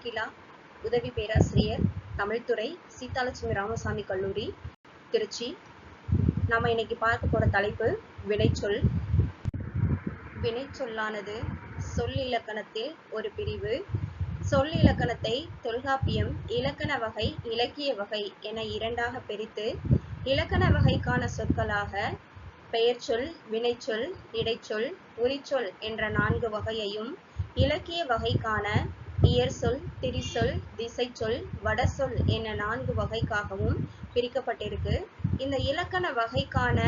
அகிலா, உதவி பேராசிரியர், தமிழ்துறை, சீதாலட்சுமி ராமசாமி கல்லூரி, திருச்சி. நாம இன்னைக்கு பார்க்க போற தலைப்பு வினைச்சொல். வினைச்சொல்லானது சொல் இலக்கணத்தில் ஒரு பிரிவு. சொல் இலக்கணத்தை தொல்காப்பியம் இலக்கண வகை, இலக்கிய வகை என இரண்டாக பிரித்து இலக்கண வகைக்கான சொற்களாக பெயர்ச்சொல், வினைச்சொல், இடைச்சொல், உரிச்சொல் என்ற 4 வகையையும், இலக்கிய வகைக்கான இயற்சொல், திரிசொல், திசைச்சொல், வடசொல் என 4 வகைக்காகவும் பிரிக்கப்பட்டிருக்கு. இந்த இலக்கண வகைக்கான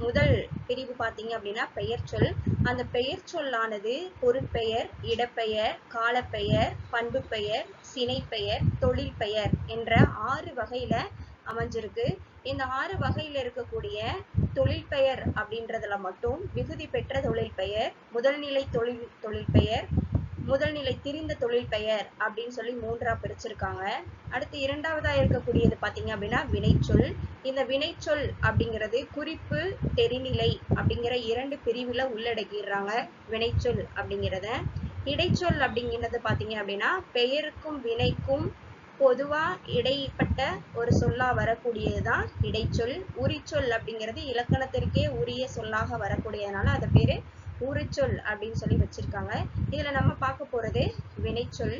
முதல் பிரிவு பார்த்தீங்க அப்படின்னா பெயர்ச்சொல். அந்த பெயர்ச்சொல்லானது பொருட்பெயர், இடப்பெயர், காலப்பெயர், பண்பு பெயர், சினைப்பெயர், தொழில் பெயர் என்ற 6 வகையில அமைஞ்சிருக்கு. இந்த 6 வகையில இருக்கக்கூடிய தொழில் பெயர் அப்படின்றதுல மட்டும் விகுதி பெற்ற தொழில் பெயர், முதல்நிலை தொழில் பெயர், முதல்நிலை திரிந்த தொழில் பெயர் அப்படின்னு சொல்லி 3ஆ பிரிச்சிருக்காங்க. அடுத்து இரண்டாவதா இருக்கக்கூடியது பார்த்தீங்க அப்படின்னா வினைச்சொல். இந்த வினைச்சொல் அப்படிங்கிறது குறிப்பு, தெரிநிலை அப்படிங்கிற 2 பிரிவுல உள்ளடக்கிடுறாங்க வினைச்சொல் அப்படிங்கிறத. இடைச்சொல் அப்படிங்கிறது பார்த்தீங்க அப்படின்னா பெயருக்கும் வினைக்கும் பொதுவா இடைப்பட்ட ஒரு சொல்லா வரக்கூடியதுதான் இடைச்சொல். உரிச்சொல் அப்படிங்கிறது இலக்கணத்திற்கே உரிய சொல்லாக வரக்கூடியதுனால அது பேரு உரிச்சொல் அப்படின்னு சொல்லி வச்சிருக்காங்க. இதுல நம்ம பார்க்க போறது வினைச்சொல்.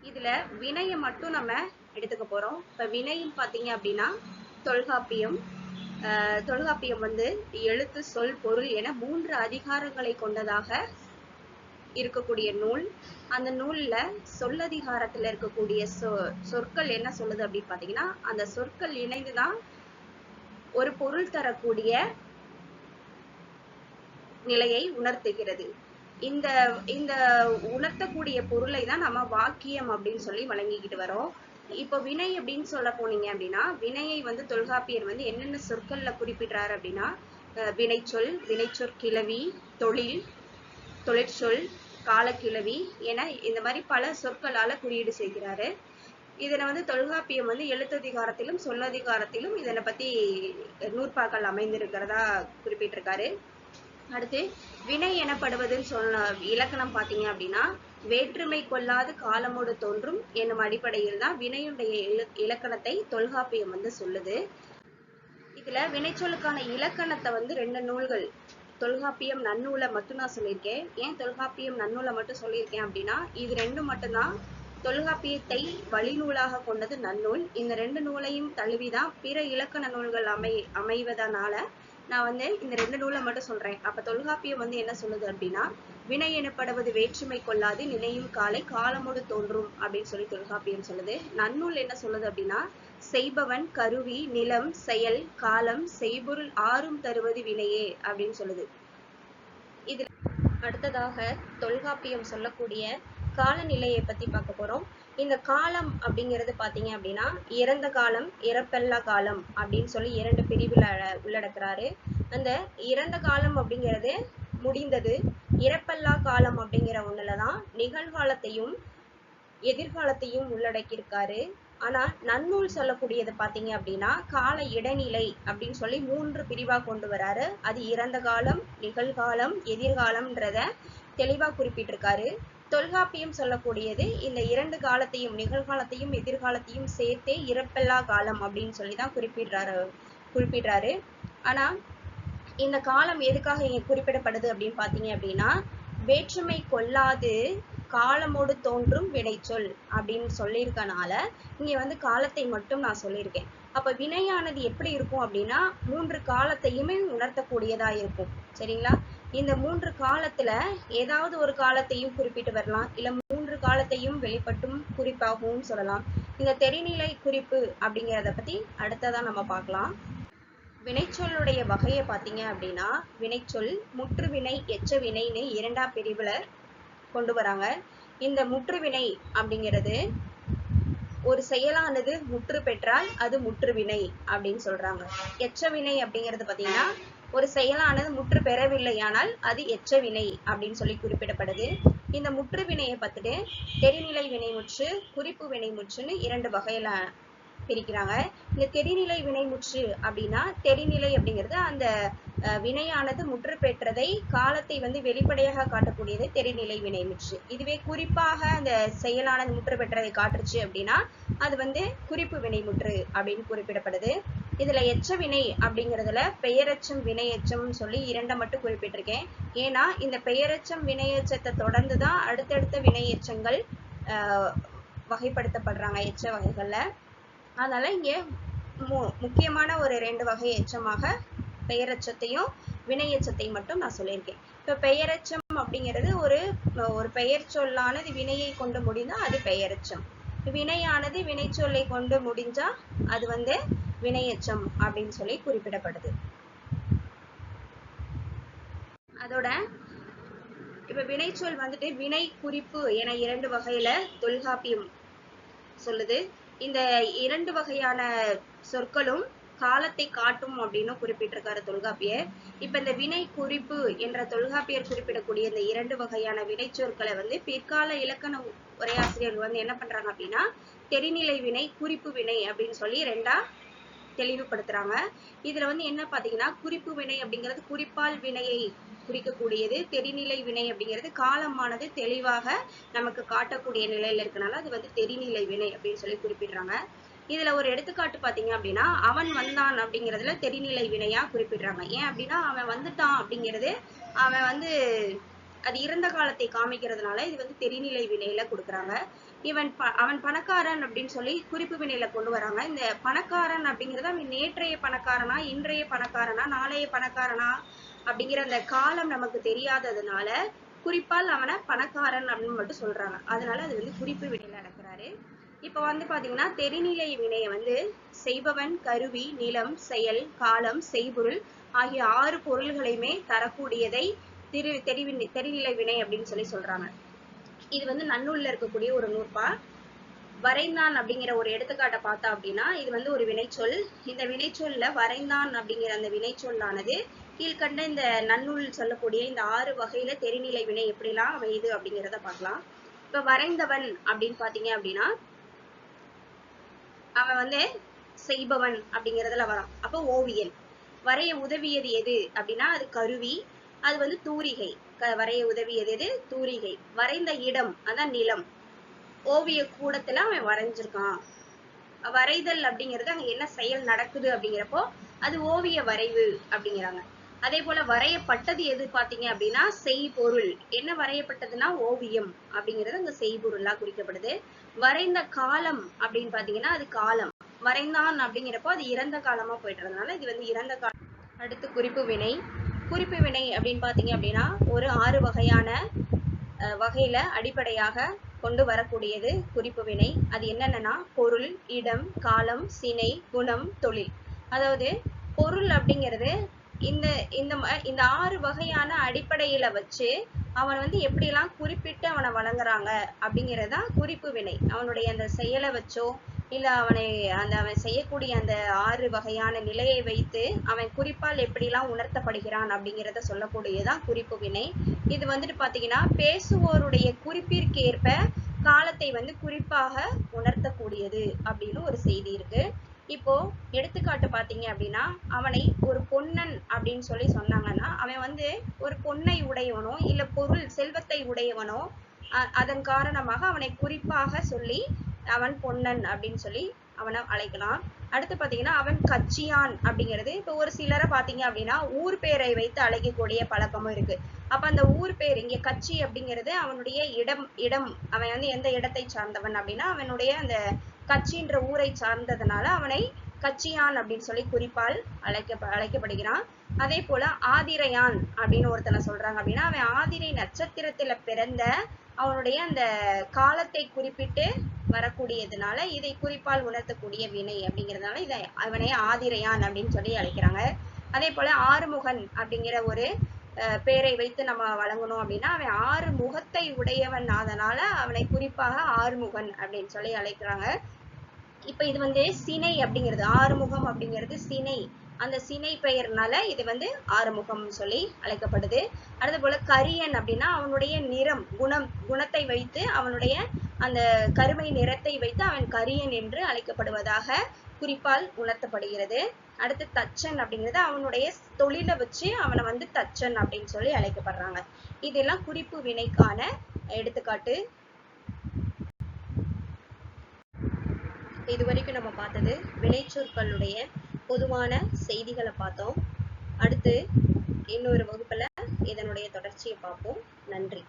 இதுல வினையை மட்டும் நம்ம எடுத்துக்க போறோம். இப்ப வினையும் பாத்தீங்க அப்படின்னா தொல்காப்பியம் வந்து எழுத்து, சொல், பொருள் என 3 அதிகாரங்களை கொண்டதாக இருக்கக்கூடிய நூல். அந்த நூல்ல சொல்லதிகாரத்துல இருக்கக்கூடிய சொற்கள் என்ன சொல்லுது அப்படின்னு பாத்தீங்கன்னா, அந்த சொற்கள் இணைந்துதான் ஒரு பொருள் தரக்கூடிய நிலையை உணர்த்துகிறது. இந்த உணர்த்தக்கூடிய பொருளை தான் நம்ம வாக்கியம் அப்படின்னு சொல்லி வழங்கிக்கிட்டு வரோம். இப்போ வினை அப்படின்னு சொல்ல போனீங்க அப்படின்னா, வினையை வந்து தொல்காப்பியர் வந்து என்னென்ன சொற்கள்ல குறிப்பிடுறாரு அப்படின்னா, வினைச்சொல், வினைச்சொற்கிளவி, தொழில், தொழிற்சொல், காலக்கிளவி என இந்த மாதிரி பல சொற்களால குறியீடு செய்கிறாரு. இதனை வந்து தொல்காப்பியம் வந்து எழுத்ததிகாரத்திலும் சொல்லதிகாரத்திலும் இதனை பத்தி நூற்பாக்கள் அமைந்திருக்கிறதா குறிப்பிட்டிருக்காரு. அடுத்து வினை எனப்படுவதுன்னு சொன்ன இலக்கணம் பார்த்தீங்க அப்படின்னா, வேற்றுமை கொள்ளாது காலமோடு தோன்றும் என்னும் அடிப்படையில் தான் வினையுடைய இலக்கணத்தை தொல்காப்பியம் வந்து சொல்லுது. இதுல வினைச்சொல்லுக்கான இலக்கணத்தை வந்து 2 நூல்கள், தொல்காப்பியம் நன்னூலை மட்டும் நான் சொல்லியிருக்கேன். ஏன் தொல்காப்பியம் நன்னூலை மட்டும் சொல்லியிருக்கேன் அப்படின்னா, இது 2 மட்டும்தான் தொல்காப்பியத்தை வழிநூலாக கொண்டது நன்னூல். இந்த 2 நூலையும் தழுவிதான் பிற இலக்கண நூல்கள் அமைவதனால நான் வந்து இந்த 2 நூலை மட்டும் சொல்றேன். அப்ப தொல்காப்பியம் வந்து என்ன சொல்லுது அப்படின்னா, வினை எனப்படுவது வேற்றுமை கொள்ளாது நினையும் காலை காலமோடு தோன்றும் அப்படின்னு சொல்லி தொல்காப்பியம் சொல்லுது. நன்னூல் என்ன சொல்லுது அப்படின்னா, செய்பவன், கருவி, நிலம், செயல், காலம், செய்பொருள் 6ம் தருவது வினையே அப்படின்னு சொல்லுது. இது அடுத்ததாக தொல்காப்பியம் சொல்லக்கூடிய காலநிலையை பத்தி பார்க்க போறோம். இந்த காலம் அப்படிங்கிறது பாத்தீங்க அப்படின்னா, இறந்த காலம், இறப்பெல்லா காலம் அப்படின்னு சொல்லி 2 பிரிவுல உள்ளடக்குறாரு. அந்த இறந்த காலம் அப்படிங்கிறது முடிந்தது. இறப்பெல்லா காலம் அப்படிங்கிற ஒண்ணுலதான் நிகழ்காலத்தையும் எதிர்காலத்தையும் உள்ளடக்கியிருக்காரு. ஆனா நன்னூல் சொல்லக்கூடியது பாத்தீங்க அப்படின்னா, கால இடைநிலை அப்படின்னு சொல்லி 3 பிரிவா கொண்டு வராரு. அது இறந்த காலம், நிகழ்காலம், எதிர்காலம்ன்றத தெளிவா குறிப்பிட்டிருக்காரு. தொல்காப்பியம் சொல்லக்கூடியது இந்த 2 காலத்தையும், நிகழ்காலத்தையும் எதிர்காலத்தையும் சேர்த்தே இறப்பெல்லா காலம் அப்படின்னு சொல்லிதான் குறிப்பிடுறாரு. ஆனா இந்த காலம் எதுக்காக இங்க குறிப்பிடப்படுது அப்படின்னு பாத்தீங்க அப்படின்னா, வேற்றுமை கொள்ளாது காலமோடு தோன்றும் வினைச்சொல் அப்படின்னு சொல்லியிருக்கனால இங்க வந்து காலத்தை மட்டும் நான் சொல்லியிருக்கேன். அப்ப வினையானது எப்படி இருக்கும் அப்படின்னா, 3 காலத்தையுமே உணர்த்தக்கூடியதா இருக்கும். சரிங்களா? இந்த 3 காலத்துல ஏதாவது ஒரு காலத்தையும் குறிப்பிட்டு வரலாம், இல்ல 3 காலத்தையும் வெளிப்பட்டும் குறிப்பாகவும் சொல்லலாம். இந்த தெரிநிலை குறிப்பு அப்படிங்கிறத பத்தி அடுத்ததான் நம்ம பார்க்கலாம். வினைச்சொல்லுடைய வகையை பார்த்தீங்க அப்படின்னா, வினைச்சொல் முற்றுவினை, எச்ச வினைன்னு 2ஆம் பிரிவுல கொண்டு வராங்க. இந்த முற்றுவினை அப்படிங்கிறது ஒரு செயலானது முற்று பெற்றால் அது முற்றுவினை அப்படின்னு சொல்றாங்க. எச்சவினை அப்படிங்கிறது பாத்தீங்கன்னா, ஒரு செயலானது முற்று பெறவில்லையானால் அது எச்சவினை அப்படின்னு சொல்லி குறிப்பிடப்படுது. இந்த முற்றுவினையை பார்த்துட்டு தெரிநிலை வினைமுற்று, குறிப்பு வினைமுற்றுன்னு 2 வகையில பிரிக்கிறாங்க. இந்த தெரிநிலை வினைமுற்று அப்படின்னா, தெரிநிலை அப்படிங்கிறது அந்த வினையானது முற்று பெற்றதை காலத்தை வந்து வெளிப்படையாக காட்டக்கூடியது தெரிநிலை வினைமுற்று. இதுவே குறிப்பாக அந்த செயலானது முற்று பெற்றதை காட்டுச்சு அப்படின்னா அது வந்து குறிப்பு வினைமுற்று அப்படின்னு குறிப்பிடப்படுது. இதுல எச்ச வினை அப்படிங்கிறதுல பெயரெச்சம் வினையெச்சம் சொல்லி இரண்டை மட்டும் குறிப்பிட்டிருக்கேன். ஏன்னா இந்த பெயரெச்சம் வினையெச்சத்தை தொடர்ந்துதான் அடுத்தடுத்த வினையெச்சங்கள் வகைப்படுத்தப்படுறாங்க எச்ச வகைகள்ல. அதனால இங்க முக்கியமான ஒரு 2 வகை எச்சமாக பெயரெச்சத்தையும் வினையெச்சத்தையும் மட்டும் நான் சொல்லியிருக்கேன். இப்ப பெயரெச்சம் அப்படிங்கிறது ஒரு பெயர் சொல்லானது வினையை கொண்டு முடிந்தா அது பெயரெச்சம். வினையானது வினை சொல்லை கொண்டு முடிஞ்சா அது வந்து வினையெச்சம் அப்படின்னு சொல்லி குறிப்பிடப்படுது. அதோட இப்ப வினைச்சொல் வந்துட்டு வினை குறிப்பு என 2 வகையில தொல்காப்பியம் சொல்லுது. இந்த 2 வகையான சொற்களும் காலத்தை காட்டும் அப்படின்னு குறிப்பிட்டிருக்காரு தொல்காப்பியர். இப்ப இந்த வினை குறிப்பு என்ற தொல்காப்பியர் குறிப்பிடக்கூடிய இந்த 2 வகையான வினைச்சொற்களை வந்து பிற்கால இலக்கண உரையாசிரியர்கள் வந்து என்ன பண்றாங்க அப்படின்னா தெரிநிலை வினை குறிப்பு வினை அப்படின்னு சொல்லி 2ஆ தெளிவுபடுத்துறாங்க. இதுல வந்து என்ன பாத்தீங்கன்னா குறிப்பு வினை அப்படிங்கிறது குறிப்பால் வினையை குறிக்கக்கூடியது, தெரிநிலை வினை அப்படிங்கிறது காலமானது தெளிவாக நமக்கு காட்டக்கூடிய நிலையில இருக்கனால அது வந்து தெரிநிலை வினை அப்படின்னு சொல்லி குறிப்பிடுறாங்க. இதுல ஒரு எடுத்துக்காட்டு பாத்தீங்க அப்படின்னா அவன் வந்தான் அப்படிங்கிறதுல தெரிநிலை வினையா குறிப்பிடுறாங்க. ஏன் அப்படின்னா அவன் வந்துட்டான் அப்படிங்கிறது அவன் வந்து அது இறந்த காலத்தை காமிக்கிறதுனால இது வந்து தெரிநிலை வினையில கொடுக்குறாங்க. அவன் பணக்காரன் அப்படின்னு சொல்லி குறிப்பு வினையில கொண்டு வராங்க. இந்த பணக்காரன் அப்படிங்கிறது அவன் நேற்றைய பணக்காரனா இன்றைய பணக்காரனா நாளைய பணக்காரனா அப்படிங்கிற அந்த காலம் நமக்கு தெரியாததுனால குறிப்பால் அவனை பணக்காரன் அப்படின்னு மட்டும் சொல்றாங்க. அதனால அது வந்து குறிப்பு வினையில நடக்கிறாரு. இப்ப வந்து பாத்தீங்கன்னா தெரிநிலை வினையை வந்து செய்பவன், கருவி, நிலம், செயல், காலம், செய்பொருள் ஆகிய 6 பொருள்களையுமே தரக்கூடியதை தெரிநிலை வினை அப்படின்னு சொல்லி சொல்றாங்க. இது வந்து நன்னூல்ல இருக்கக்கூடிய ஒரு நூற்பா. வரைந்தான் அப்படிங்கிற ஒரு எடுத்துக்காட்டை பார்த்தா அப்படின்னா இது வந்து ஒரு வினைச்சொல். இந்த வினைச்சொல்ல வரைந்தான் அப்படிங்கிற அந்த வினைச்சொல்லானது கீழ்கண்ட இந்த நன்னூல் சொல்லக்கூடிய இந்த 6 வகையில தெரிநிலை வினை எப்படிலாம் அமையுது அப்படிங்கிறத பார்க்கலாம். இப்ப வரைந்தவன் அப்படின்னு பாத்தீங்க அப்படின்னா அவன் வந்து செய்பவன் அப்படிங்கிறதுல வரான். அப்போ ஓவியன். வரைய உதவியது எது அப்படின்னா அது கருவி, அது வந்து தூரிகை. வரைய உதவியது எது? தூரிகை. வரைந்த இடம் அதான் நிலம். ஓவிய கூடத்துல அவன் வரைஞ்சிருக்கான். வரைதல் அப்படிங்கிறது அங்க என்ன செயல் நடக்குது அப்படிங்கிறப்போ அது ஓவிய வரைவு அப்படிங்கிறாங்க. அதே போல வரையப்பட்டது எது பாத்தீங்க அப்படின்னா செய்பொருள். என்ன வரையப்பட்டதுன்னா ஓவியம் அப்படிங்கிறது அங்க செய்பொருளா குறிக்கப்படுது. வரைந்த காலம் அப்படின்னு பாத்தீங்கன்னா அது காலம். வரைந்தான் அப்படிங்கிறப்போ அது இறந்த காலமா போயிட்டுறதுனால இது வந்து இறந்த காலம். அடுத்து குறிப்பு வினை. குறிப்பு வினை அப்படின்னு பாத்தீங்க அப்படின்னா ஒரு 6 வகையான வகையில அடிப்படையாக கொண்டு வரக்கூடியது குறிப்பு வினை. அது என்னென்னா பொருள், இடம், காலம், சினை, குணம், தொழில். அதாவது பொருள் அப்படிங்கிறது இந்த 6 வகையான அடிப்படையில வச்சு அவன் வந்து எப்படிலாம் குறிப்பிட்டு அவனை வழங்குறாங்க அப்படிங்கிறதுதான் குறிப்பு வினை. அவனுடைய அந்த செயலை வச்சோ இல்ல அவன் செய்யக்கூடிய அந்த 6 வகையான நிலையை வைத்து அவன் குறிப்பால் எப்படிலாம் உணர்த்தப்படுகிறான் அப்படிங்கிறத சொல்லக்கூடியதான் குறிப்பு வினை. இது வந்துட்டு பாத்தீங்கன்னா பேசுவோருடைய குறிப்பிற்கேற்ப காலத்தை வந்து குறிப்பாக உணர்த்தக்கூடியது அப்படின்னு ஒரு செய்தி இருக்கு. இப்போ எடுத்துக்காட்டு பாத்தீங்க அப்படின்னா அவனை ஒரு பொன்னன் அப்படின்னு சொல்லி சொன்னாங்கன்னா அவன் வந்து ஒரு பொன்னை உடையவனோ இல்ல பொருள் செல்வத்தை உடையவனோ அதன் காரணமாக அவனை குறிப்பாக சொல்லி அவன் பொன்னன் அப்படின்னு சொல்லி அவனை அழைக்கலாம். அடுத்து பாத்தீங்கன்னா அவன் கச்சியான் அப்படிங்கிறது இப்ப ஒரு சிலரை பாத்தீங்க அப்படின்னா ஊர் பேரை வைத்து அழைக்கக்கூடிய பழக்கமும் இருக்கு. அப்ப அந்த ஊர் பேர் இங்க கச்சி அப்படிங்கிறது அவனுடைய இடம் அவன் வந்து எந்த இடத்தை சார்ந்தவன் அப்படின்னா அவனுடைய அந்த கச்சின்ற ஊரை சார்ந்ததுனால அவனை கச்சியான் அப்படின்னு சொல்லி குறிப்பால் அழைக்கப்படுகிறான். அதே போல ஆதிரையான் அப்படின்னு ஒருத்தனை சொல்றாங்க அப்படின்னா அவன் ஆதிரை நட்சத்திரத்துல பிறந்த அவனுடைய அந்த காலத்தை குறிப்பிட்டு வரக்கூடியதுனால இதை குறிப்பால் உணர்த்தக்கூடிய வினை அப்படிங்கிறதுனால இதை அவனை ஆதிரையான் அப்படின்னு சொல்லி அழைக்கிறாங்க. அதே போல ஆறுமுகன் அப்படிங்கிற ஒரு பேரை வைத்து நம்ம வழங்கணும் அப்படின்னா அவன் 6 முகத்தை உடையவன், அதனால அவனை குறிப்பாக ஆறுமுகன் அப்படின்னு சொல்லி அழைக்கிறாங்க. இப்ப இது வந்து சினை அப்படிங்கிறது ஆறுமுகம் அப்படிங்கிறது சினை. அந்த சினை பெயர்னால இது வந்து ஆறுமுகம் சொல்லி அழைக்கப்படுது. அடுத்து போல கரியன் அப்படின்னா அவனுடைய நிறம் குணத்தை வைத்து அவனுடைய அந்த கருமை நிறத்தை வைத்து அவன் கரியன் என்று அழைக்கப்படுவதாக குறிப்பால் உணர்த்தப்படுகிறது. அடுத்து தச்சன் அப்படிங்கிறது அவனுடைய தொழிலை வச்சு அவனை வந்து தச்சன் அப்படின்னு சொல்லி அழைக்கப்படுறாங்க. இதெல்லாம் குறிப்பு வினைக்கான எடுத்துக்காட்டு. இதுவரைக்கும் நம்ம பார்த்தது வினைச்சொற்களுடைய பொதுவான செய்திகளை பார்த்தோம். அடுத்து இன்னொரு வகுப்புல இதனுடைய தொடர்ச்சியை பார்ப்போம். நன்றி.